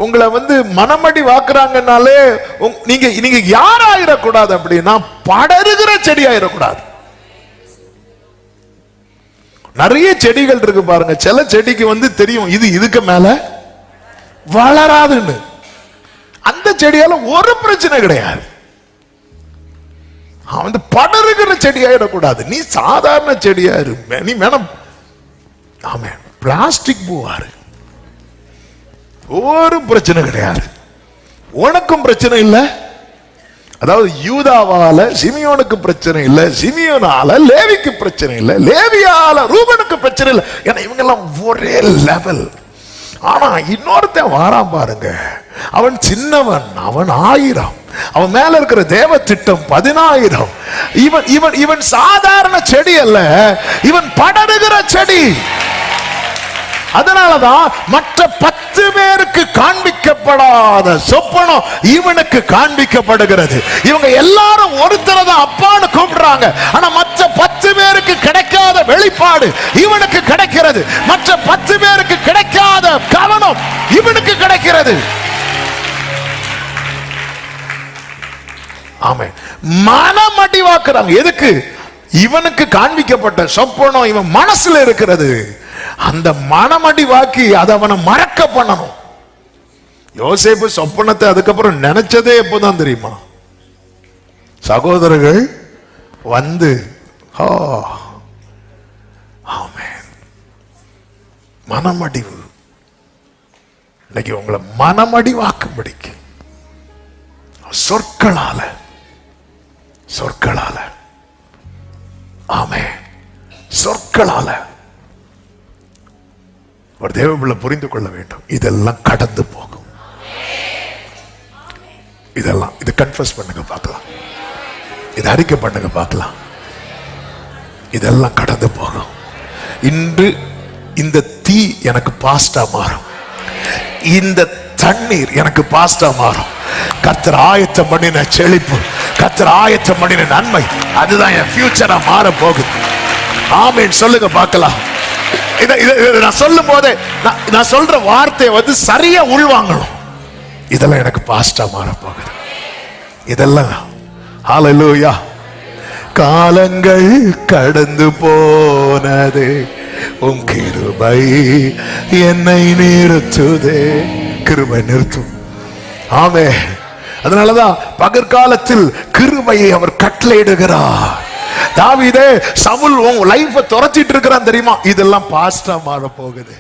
உங்களை மனமடி வாக்குறாங்கனாலே நீங்க யாராயிடக்கூடாது அப்படின்னா படருகிற செடி ஆயிடக்கூடாது. நிறைய செடிகள் இருக்கு பாருங்க. சில செடிக்கு தெரியும் இது இதுக்கு மேல வளராதுன்னு. அந்த செடியால ஒரு பிரச்சனை கிடையாது. படருகிற செடி ஆயிடக்கூடாது. நீ சாதாரண செடியா இரு. நீ வேணும் ஆமே பிளாஸ்டிக் பூவாரு, ஒரு பிரச்சனை கிடையாது. உனக்கும் பிரச்சனை இல்லை. அதாவது யூதாவால சிமியோனுக்கு பிரச்சனை இல்லை, சிமியோனால லேவிக்கு பிரச்சனை இல்லை, லேவியால ரூபனுக்கு பிரச்சனை இல்லை. ஏன்னா இவங்க எல்லாம் ஒரே லெவல். ஆனா இன்னொருத்தன் வாரான் பாருங்க, அவன் சின்னவன், அவன் 1000, அவன் மேல இருக்கிற தேவ திட்டம் 10000. இவன் இவன் இவன் சாதாரண செடி அல்ல, இவன் படருகிற செடி. அதனாலதான் மற்ற 10 பேருக்கு காண்பிக்கப்படாத சொப்பனம் இவனுக்கு காண்பிக்கப்படுகிறது. இவங்க எல்லாரும் ஒருத்தரை தான் அப்பான்னு கூப்பிடுறாங்க. ஆனா மற்ற 10 பேருக்கு கிடைக்காத வெளிப்பாடு இவனுக்கு கிடைக்கிறது. மற்ற 10 பேருக்கு கிடைக்காத கவனம் இவனுக்கு கிடைக்கிறது. ஆமே, மனம் அடிவாக்குறாங்க. எதுக்கு? இவனுக்கு காண்பிக்கப்பட்ட சொப்பனம் இவன் மனசுல இருக்கிறது. அந்த மனமடி வாக்கி அதை அவனை மறக்க பண்ணணும். யோசேப்பு சொப்பனத்தை அதுக்கப்புறம் நினைச்சதே எப்போதான் தெரியுமா? சகோதரர்கள் மனமடிவு. இன்னைக்கு உங்களை மனமடி வாக்கும்படிக்கு சொற்களால ஆமே சொற்களால ஒரு தேவபிள்ளை புரிந்து கொள்ள வேண்டும். இதெல்லாம் கடந்து போகும். இதெல்லாம் இது கன்ஃபஸ் பண்ணுங்க பார்க்கலாம், இது அறிக்கை பண்ணுங்க பார்க்கலாம். இதெல்லாம் கடந்து போகும். இன்று இந்த தீ எனக்கு பாஸ்டா மாறும், இந்த தண்ணீர் எனக்கு பாஸ்டா மாறும். கர்த்தர் ஆயத்தம் பண்ணின செழிப்பு, கர்த்தர் ஆயத்தம் பண்ணின நன்மை, அதுதான் என் ஃபியூச்சரா மாற போகுது. ஆமென் சொல்லுங்க பார்க்கலாம். நான் சொல்லும் போதே நான் சொல்ற வார்த்தை சரியா உள்வாங்கணும். இதெல்லாம் எனக்கு பாஸ்டா மாற போகுது. இதெல்லாம் ஹல்லேலூயா. காலங்கள் கடந்து போனது, உன் கிருபை என்னை நிறுத்துதே. கிருபை நிறுத்தும். ஆமே, அதனாலதான் பகற்காலத்தில் கிருபையை அவர் கட்டளையிடுகிறார். தாவீதே, சவுல் உன் லைஃபை துரத்திட்டு இருக்கிறான் தெரியுமா? இதெல்லாம் பாஸ்டா மாற போகுது.